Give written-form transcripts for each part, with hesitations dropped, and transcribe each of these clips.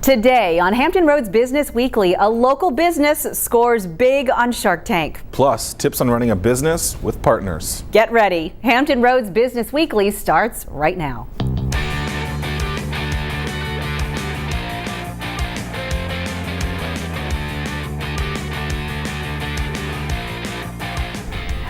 Today on Hampton Roads Business Weekly, a local business scores big on Shark Tank. Plus, tips on running a business with partners. Get ready. Hampton Roads Business Weekly starts right now.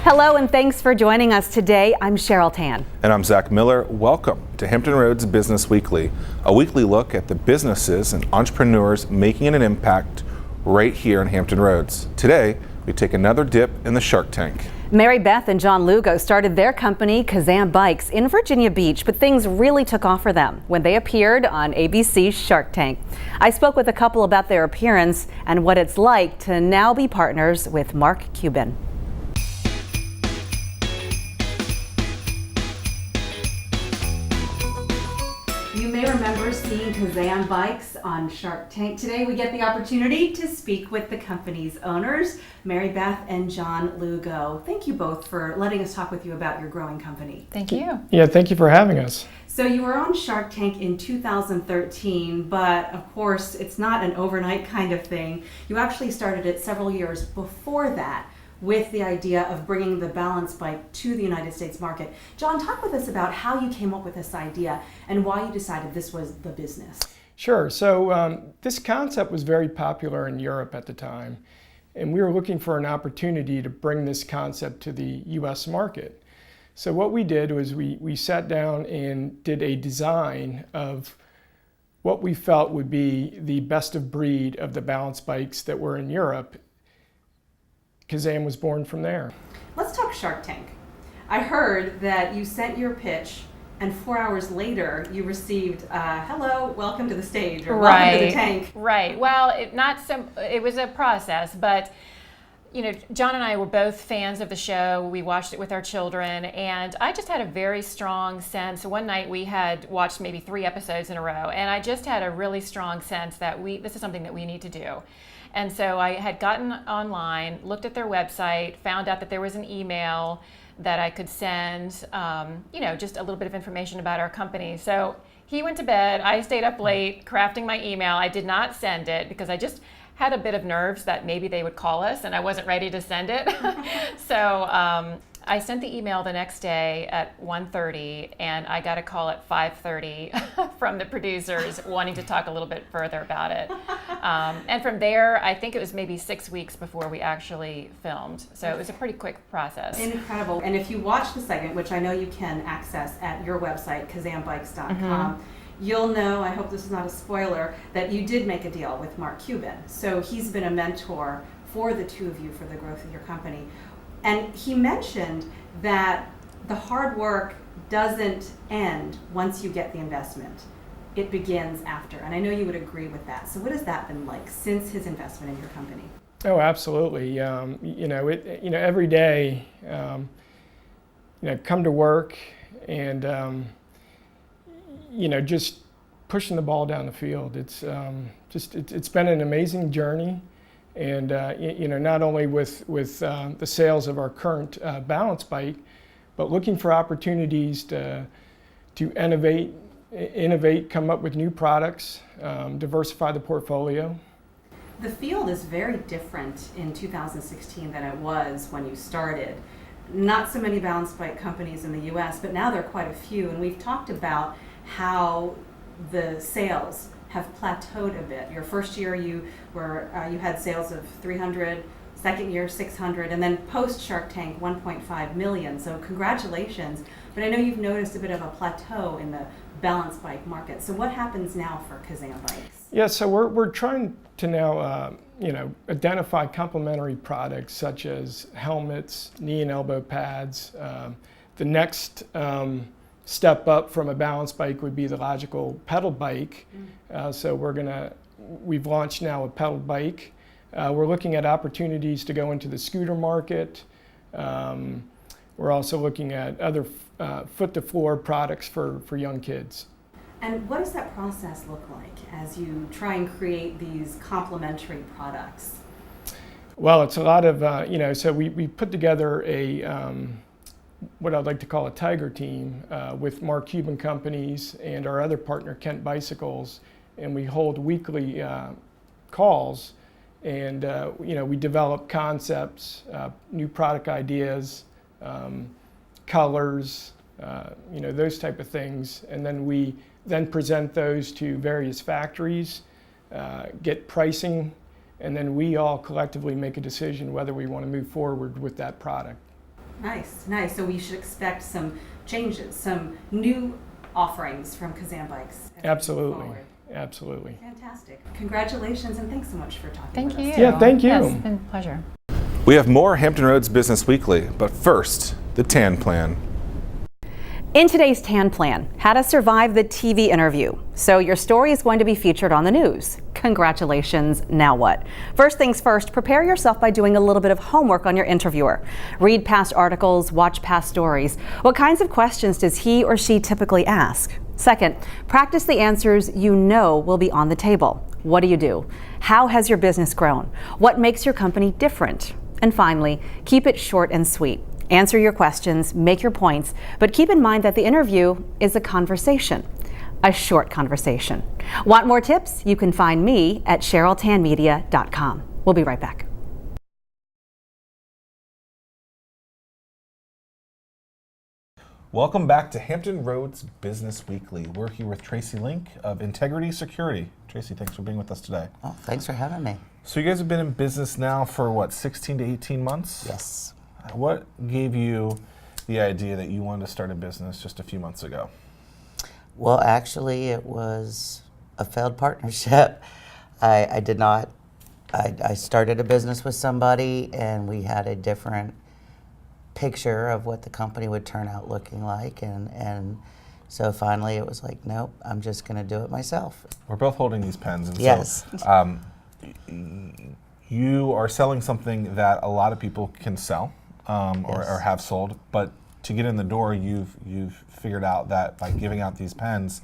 Hello and thanks for joining us today. I'm Cheryl Tan. And I'm Zach Miller. Welcome to Hampton Roads Business Weekly, a weekly look at the businesses and entrepreneurs making an impact right here in Hampton Roads. Today, we take another dip in the Shark Tank. Mary Beth and John Lugo started their company, Kazan Bikes, in Virginia Beach, but things really took off for them when they appeared on ABC's Shark Tank. I spoke with a couple about their appearance and what it's like to now be partners with Mark Cuban. You may remember seeing Kazan Bikes on Shark Tank. Today we get the opportunity to speak with the company's owners, Mary Beth and John Lugo. Thank you both for letting us talk with you about your growing company. Thank you. Yeah, thank you for having us. So you were on Shark Tank in 2013, but of course it's not an overnight kind of thing. You actually started it several years before that, with the idea of bringing the balance bike to the United States market. John, talk with us about how you came up with this idea and why you decided this was the business. Sure. So this concept was very popular in Europe at the time, and we were looking for an opportunity to bring this concept to the US market. So what we did was we sat down and did a design of what we felt would be the best of breed of the balance bikes that were in Europe. Kazan was born from there. Let's talk Shark Tank. I heard that you sent your pitch and 4 hours later you received hello, welcome to the stage, or welcome to the tank. Right. Well, it was a process, but you know, John and I were both fans of the show. We watched it with our children, and I just had a very strong sense. One night we had watched maybe 3 episodes in a row, and I just had a really strong sense that this is something that we need to do. And so I had gotten online, looked at their website, found out that there was an email that I could send, just a little bit of information about our company. So he went to bed, I stayed up late crafting my email. I did not send it because I just had a bit of nerves that maybe they would call us and I wasn't ready to send it. So I sent the email the next day at 1:30 and I got a call at 5:30 from the producers wanting to talk a little bit further about it. And from there, I think it was maybe 6 weeks before we actually filmed. So it was a pretty quick process. Incredible. And if you watch the segment, which I know you can access at your website, kazanbikes.com, you'll know, I hope this is not a spoiler, that you did make a deal with Mark Cuban. So he's been a mentor for the two of you for the growth of your company. And he mentioned that the hard work doesn't end once you get the investment. It begins after. And I know you would agree with that. So what has that been like since his investment in your company? Oh, absolutely. Every day, come to work and, just pushing the ball down the field. It's it's been an amazing journey. And not only with the sales of our current balance bike, but looking for opportunities to innovate, come up with new products, diversify the portfolio. The field is very different in 2016 than it was when you started. Not so many balance bike companies in the U.S., but now there are quite a few, and we've talked about how the sales have plateaued a bit. Your first year you had sales of 300, second year 600, and then post Shark Tank 1.5 million. So congratulations. But I know you've noticed a bit of a plateau in the balance bike market. So what happens now for Kazan Bikes? Yeah, so we're trying to now identify complementary products such as helmets, knee and elbow pads. The next step up from a balance bike would be the logical pedal bike. So we've launched now a pedal bike. We're looking at opportunities to go into the scooter market. We're also looking at other foot-to-floor products for young kids. And what does that process look like as you try and create these complementary products? Well, it's a lot of, so we put together what I'd like to call a tiger team with Mark Cuban companies and our other partner, Kent Bicycles, and we hold weekly calls, and we develop concepts, new product ideas, colors, those type of things, and then we present those to various factories, get pricing, and then we all collectively make a decision whether we want to move forward with that product. Nice, nice. So we should expect some changes, some new offerings from Kazan Bikes. Absolutely, absolutely. Fantastic. Congratulations, and thanks so much for talking Thank with you. us. Yeah, thank you. Yes, it's been a pleasure. We have more Hampton Roads Business Weekly, but first, the TAN plan. In today's TAN plan, how to survive the TV interview. So your story is going to be featured on the news. Congratulations, now what? First things first, prepare yourself by doing a little bit of homework on your interviewer. Read past articles, watch past stories. What kinds of questions does he or she typically ask? Second, practice the answers you know will be on the table. What do you do? How has your business grown? What makes your company different? And finally, keep it short and sweet. Answer your questions, make your points, but keep in mind that the interview is a conversation, a short conversation. Want more tips? You can find me at CherylTanMedia.com. We'll be right back. Welcome back to Hampton Roads Business Weekly. We're here with Tracy Link of Integrity Security. Tracy, thanks for being with us today. Oh, thanks for having me. So you guys have been in business now for what, 16 to 18 months? Yes. What gave you the idea that you wanted to start a business just a few months ago? Well, actually, it was a failed partnership. I did not. I started a business with somebody, and we had a different picture of what the company would turn out looking like, and so finally it was like, nope, I'm just going to do it myself. We're both holding these pens, and yes. So you are selling something that a lot of people can sell or have sold, but to get in the door, you've figured out that by giving out these pens,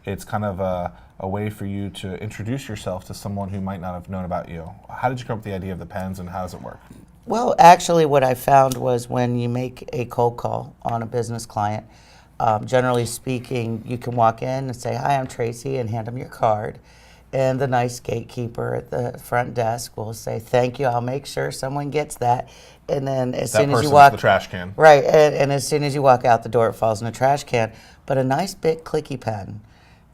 it's kind of a way for you to introduce yourself to someone who might not have known about you. How did you come up with the idea of the pens, and how does it work? Well, actually, what I found was when you make a cold call on a business client, generally speaking, you can walk in and say, "Hi, I'm Tracy," and hand them your card. And the nice gatekeeper at the front desk will say, "Thank you, I'll make sure someone gets that." And then as soon as you walk, the trash can. Right, and as soon as you walk out the door, it falls in a trash can. But a nice big clicky pen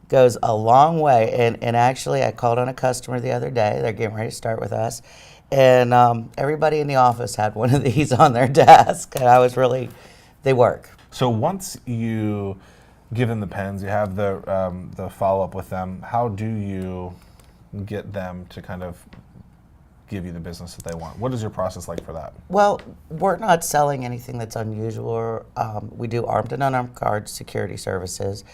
goes a long way. And actually, I called on a customer the other day. They're getting ready to start with us. And everybody in the office had one of these on their desk. And I was really, they work. So once you give them the pens, you have the follow-up with them, how do you get them to kind of give you the business that they want? What is your process like for that? Well, we're not selling anything that's unusual. We do armed and unarmed guard security services.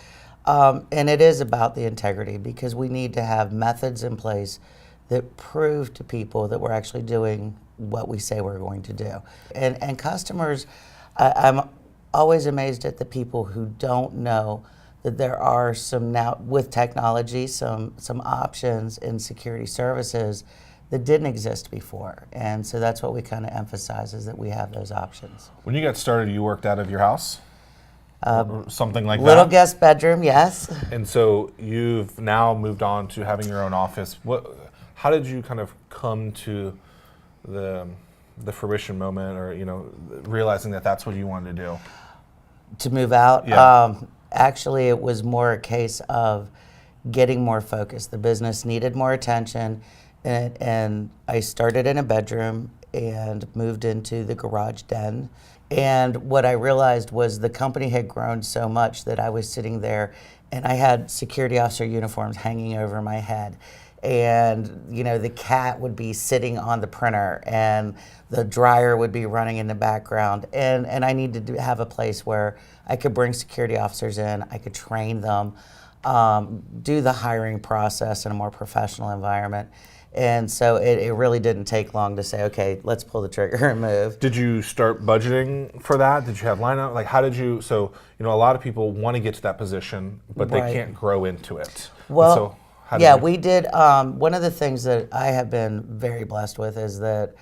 And it is about the integrity, because we need to have methods in place that prove to people that we're actually doing what we say we're going to do. And customers, I'm always amazed at the people who don't know that there are some, now with technology, some options in security services that didn't exist before. And so that's what we kind of emphasize, is that we have those options. When you got started, you worked out of your house? Or something like Little that? guest bedroom, yes. And so you've now moved on to having your own office. How did you kind of come to the fruition moment, or realizing that that's what you wanted to do? To move out? Yeah. Actually, it was more a case of getting more focused. The business needed more attention, and I started in a bedroom and moved into the garage den. And what I realized was the company had grown so much that I was sitting there and I had security officer uniforms hanging over my head. And the cat would be sitting on the printer, and the dryer would be running in the background. And I needed to have a place where I could bring security officers in, I could train them, do the hiring process in a more professional environment. And so it really didn't take long to say, okay, let's pull the trigger and move. Did you start budgeting for that? Did you have line out? Like, how did you, so, a lot of people want to get to that position, but they can't grow into it. Well, we did. One of the things that I have been very blessed with is that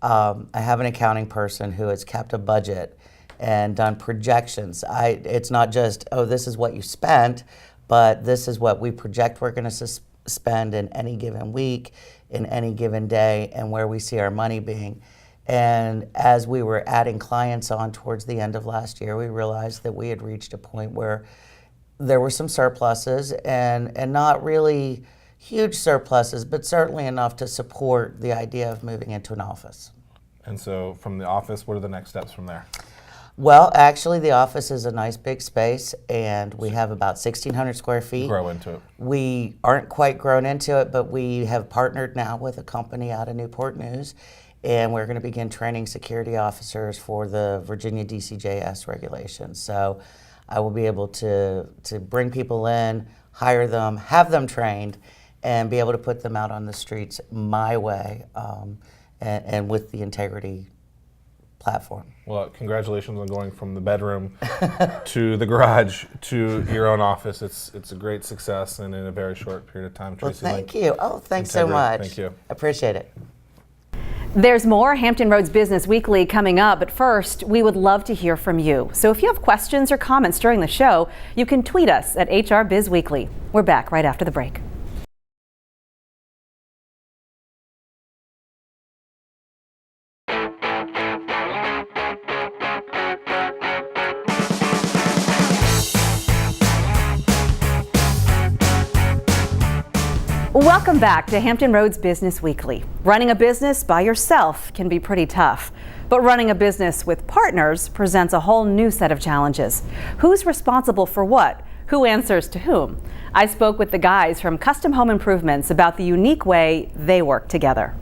I have an accounting person who has kept a budget and done projections. It's not just, oh, this is what you spent, but this is what we project we're going to spend in any given week, in any given day, and where we see our money being. And as we were adding clients on towards the end of last year, we realized that we had reached a point where there were some surpluses, and not really huge surpluses, but certainly enough to support the idea of moving into an office. And so from the office, what are the next steps from there? Well, actually, the office is a nice big space, and we have about 1,600 square feet. Grow into it. We aren't quite grown into it, but we have partnered now with a company out of Newport News, and we're going to begin training security officers for the Virginia DCJS regulations. So I will be able to bring people in, hire them, have them trained, and be able to put them out on the streets my way, and with the integrity platform. Well, congratulations on going from the bedroom to the garage to your own office. It's a great success, and in a very short period of time. Well, Tracy, thank you. Oh, thanks so much. Thank you. Appreciate it. There's more Hampton Roads Business Weekly coming up, but first, we would love to hear from you. So if you have questions or comments during the show, you can tweet us at HR Biz Weekly. We're back right after the break. Welcome back to Hampton Roads Business Weekly. Running a business by yourself can be pretty tough, but running a business with partners presents a whole new set of challenges. Who's responsible for what? Who answers to whom? I spoke with the guys from Custom Home Improvements about the unique way they work together.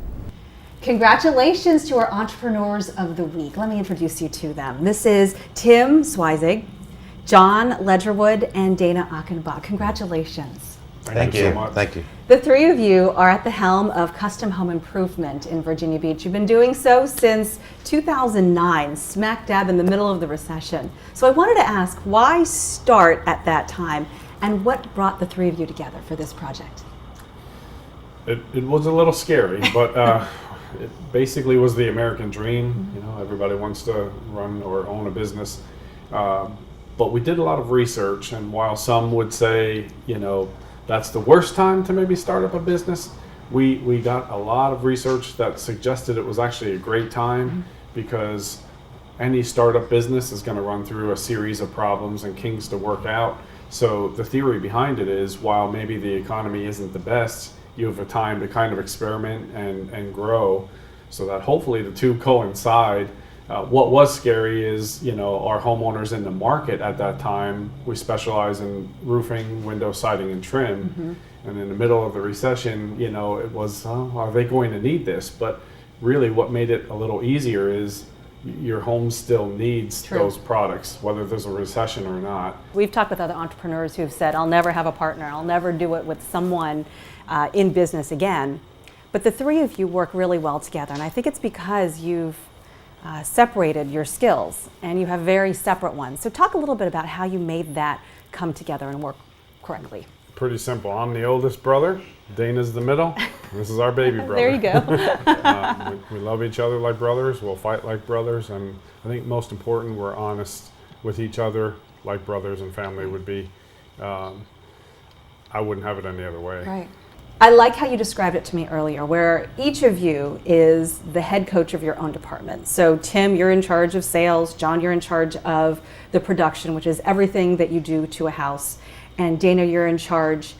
Congratulations to our Entrepreneurs of the Week. Let me introduce you to them. This is Tim Swizig, John Ledgerwood, and Dana Achenbach. Congratulations. Thank you so much. Thank you. The three of you are at the helm of Custom Home Improvement in Virginia Beach. You've been doing so since 2009, smack dab in the middle of the recession. So I wanted to ask, why start at that time, and what brought the three of you together for this project? It was a little scary, but it basically was the American dream. You know, everybody wants to run or own a business. But we did a lot of research, and while some would say, you know, that's the worst time to maybe start up a business, we got a lot of research that suggested it was actually a great time, because any startup business is going to run through a series of problems and kinks to work out. So the theory behind it is, while maybe the economy isn't the best, you have a time to kind of experiment and grow, so that hopefully the two coincide. What was scary is, you know, our homeowners in the market at that time, we specialize in roofing, window, siding, and trim. And in the middle of the recession, you know, it was, are they going to need this? But really what made it a little easier is your home still needs those products, whether there's a recession or not. We've talked with other entrepreneurs who've said, I'll never have a partner, I'll never do it with someone in business again. But the three of you work really well together, and I think it's because you've separated your skills and you have very separate ones. So talk a little bit about how you made that come together and work correctly. Pretty simple. I'm the oldest brother. Dana's the middle. This is our baby brother. There you go. We love each other like brothers. We'll fight like brothers. And I think most important, we're honest with each other like brothers and family would be. I wouldn't have it any other way. Right. I like how you described it to me earlier, where each of you is the head coach of your own department. So Tim, you're in charge of sales. John, you're in charge of the production, which is everything that you do to a house. And Dana, you're in charge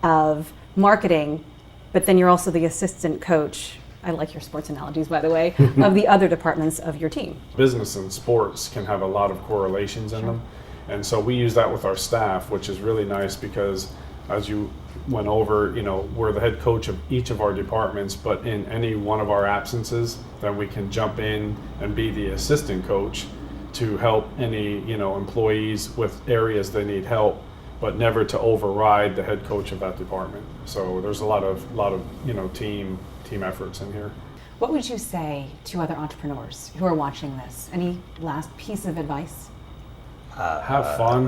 of marketing, but then you're also the assistant coach. I like your sports analogies, by the way, of the other departments of your team. Business and sports can have a lot of correlations in them. And so we use that with our staff, which is really nice, because as you went over, you know, we're the head coach of each of our departments, but in any one of our absences, then we can jump in and be the assistant coach to help any, you know, employees with areas they need help, but never to override the head coach of that department. So there's a lot of you know, team efforts in here. What would you say to other entrepreneurs who are watching this? Any last piece of advice? Have fun.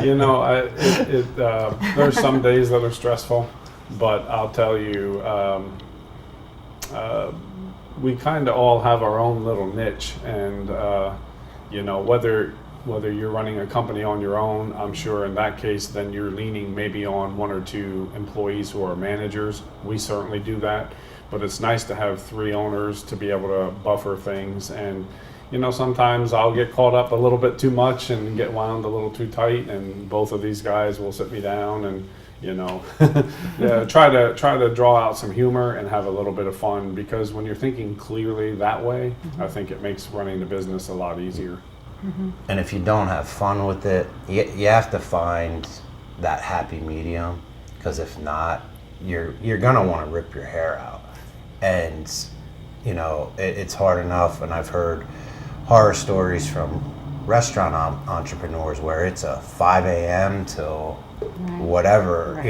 You know, there's some days that are stressful, but I'll tell you, we kind of all have our own little niche, and you know, whether whether you're running a company on your own, I'm sure in that case, then you're leaning maybe on 1 or 2 employees who are managers. We certainly do that, but it's nice to have 3 owners to be able to buffer things. And sometimes I'll get caught up a little bit too much and get wound a little too tight, and both of these guys will sit me down and yeah, try to draw out some humor and have a little bit of fun, because when you're thinking clearly that way, I think it makes running the business a lot easier. And if you don't have fun with it, you have to find that happy medium, because if not, you're gonna want to rip your hair out. And it's hard enough, and I've heard horror stories from restaurant entrepreneurs where it's a 5 a.m. till whatever,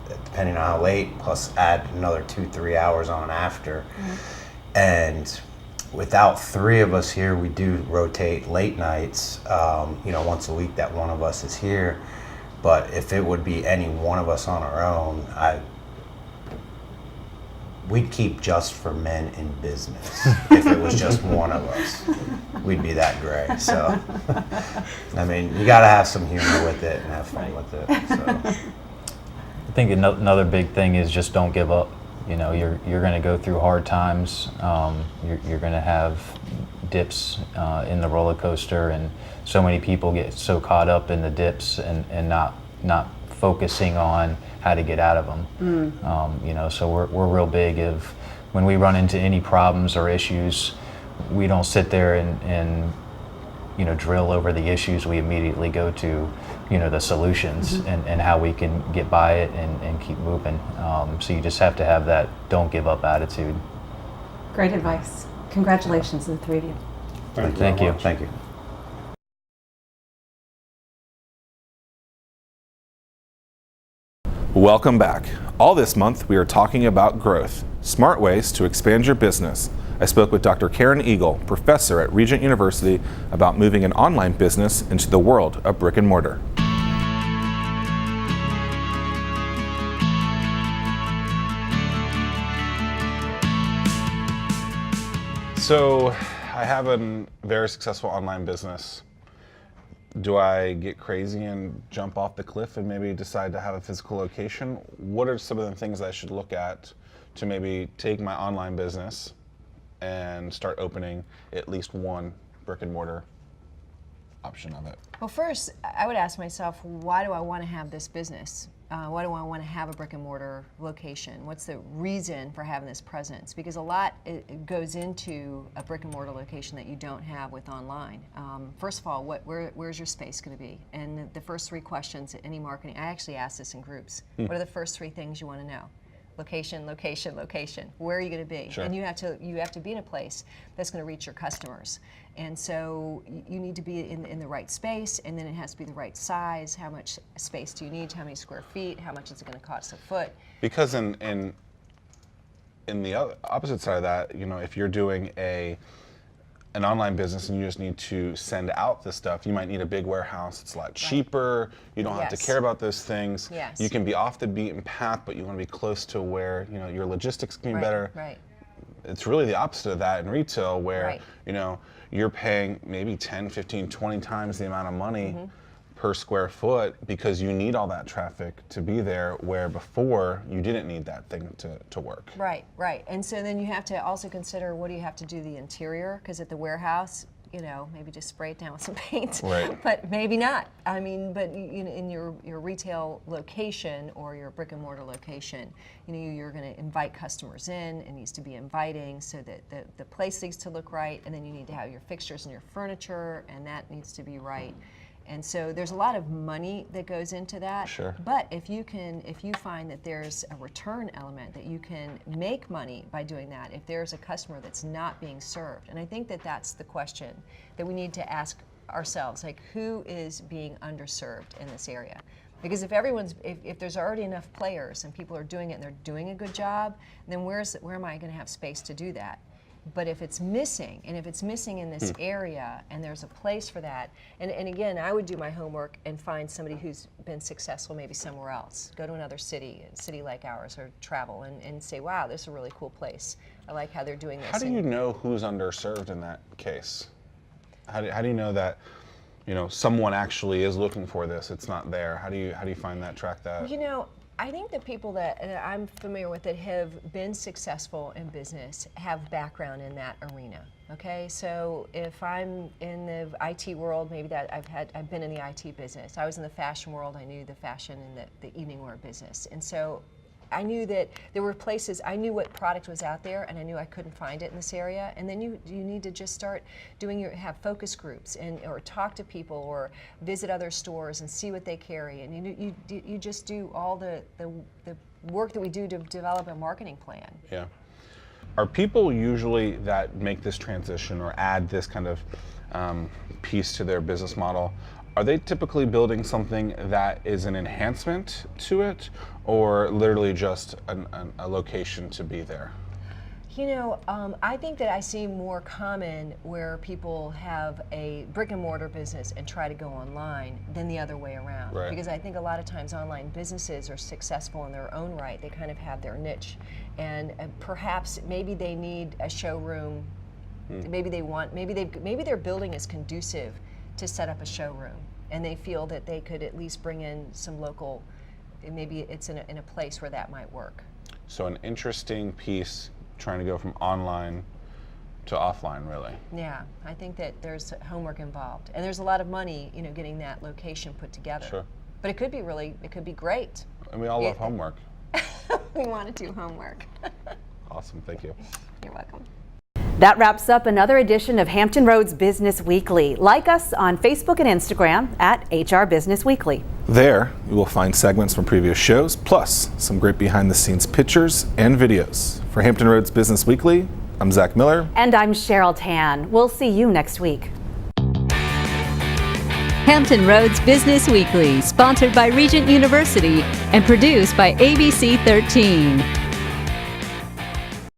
depending on how late, plus add another 2-3 hours on after. And without 3 of us here, we do rotate late nights, once a week that one of us is here. But if it would be any one of us on our own, we'd keep just for men in business. If it was just one of us, we'd be that gray. So, I mean, you got to have some humor with it and have fun with it. So. I think another big thing is just don't give up. You're going to go through hard times. You're going to have dips in the roller coaster, and so many people get so caught up in the dips and not focusing on how to get out of them. So we're real big of when we run into any problems or issues, we don't sit there and drill over the issues. We immediately go to the solutions and how we can get by it and keep moving. So you just have to have that don't give up attitude. Great advice. Congratulations to the 3 of you. Thank you. Thank you. Welcome back. All this month, we are talking about growth, smart ways to expand your business. I spoke with Dr. Karen Eagle, professor at Regent University, about moving an online business into the world of brick and mortar. So, I have a very successful online business. Do I get crazy and jump off the cliff and maybe decide to have a physical location? What are some of the things I should look at to maybe take my online business and start opening at least one brick and mortar option of it? Well, first, I would ask myself, why do I want to have this business? Why do I want to have a brick and mortar location? What's the reason for having this presence? Because a lot it goes into a brick and mortar location that you don't have with online. First of all, where's your space going to be? And the first 3 questions at any marketing, I actually ask this in groups. What are the first 3 things you want to know? Location, location, location. Where are you going to be? Sure. And you have to be in a place that's going to reach your customers. And so you need to be in the right space, and then it has to be the right size. How much space do you need? How many square feet? How much is it going to cost a foot? Because in the opposite side of that, if you're doing an online business and you just need to send out the stuff, you might need a big warehouse. It's a lot cheaper. You don't have to care about those things. Yes. You can be off the beaten path, but you want to be close to where your logistics can be better. Right. It's really the opposite of that in retail, where you're paying maybe 10, 15, 20 times the amount of money per square foot because you need all that traffic to be there, where before you didn't need that thing to work. Right. And so then you have to also consider, what do you have to do the interior? Because at the warehouse, maybe just spray it down with some paint, Right. But maybe not. I mean, but in your retail location or your brick and mortar location, you're going to invite customers in. It needs to be inviting so that the place needs to look right, and then you need to have your fixtures and your furniture, and that needs to be right. And so there's a lot of money that goes into that. Sure. But if you find that there's a return element, that you can make money by doing that, if there's a customer that's not being served, and I think that's the question that we need to ask ourselves, like, who is being underserved in this area? Because if there's already enough players and people are doing it and they're doing a good job, then where am I going to have space to do that? But if it's missing, and if it's missing in this area, and there's a place for that, and again, I would do my homework and find somebody who's been successful maybe somewhere else. Go to another city, a city like ours, or travel, and say, wow, this is a really cool place. I like how they're doing this. How do you know who's underserved in that case? How do you know that someone actually is looking for this, it's not there? How do you find that, track that? I think the people that I'm familiar with that have been successful in business have background in that arena. Okay, so if I'm in the IT world, maybe that I've been in the IT business. I was in the fashion world. I knew the fashion and the evening wear business, and so I knew that there were places, I knew what product was out there, and I knew I couldn't find it in this area. And then you need to just start have focus groups or talk to people or visit other stores and see what they carry. And you just do all the work that we do to develop a marketing plan. Yeah. Are people usually that make this transition or add this kind of piece to their business model, are they typically building something that is an enhancement to it, or literally just a location to be there? I think that I see more common where people have a brick and mortar business and try to go online than the other way around. Right. Because I think a lot of times online businesses are successful in their own right. They kind of have their niche, and perhaps maybe they need a showroom. Maybe their building is conducive to set up a showroom, and they feel that they could at least bring in some local. Maybe it's in a place where that might work. So an interesting piece, trying to go from online to offline, really. Yeah, I think that there's homework involved, and there's a lot of money, getting that location put together. Sure. But it could be great. And we all love homework. We want to do homework. Awesome, thank you. You're welcome. That wraps up another edition of Hampton Roads Business Weekly. Like us on Facebook and Instagram at HR Business Weekly. There, you will find segments from previous shows, plus some great behind-the-scenes pictures and videos. For Hampton Roads Business Weekly, I'm Zach Miller. And I'm Cheryl Tan. We'll see you next week. Hampton Roads Business Weekly, sponsored by Regent University and produced by ABC 13.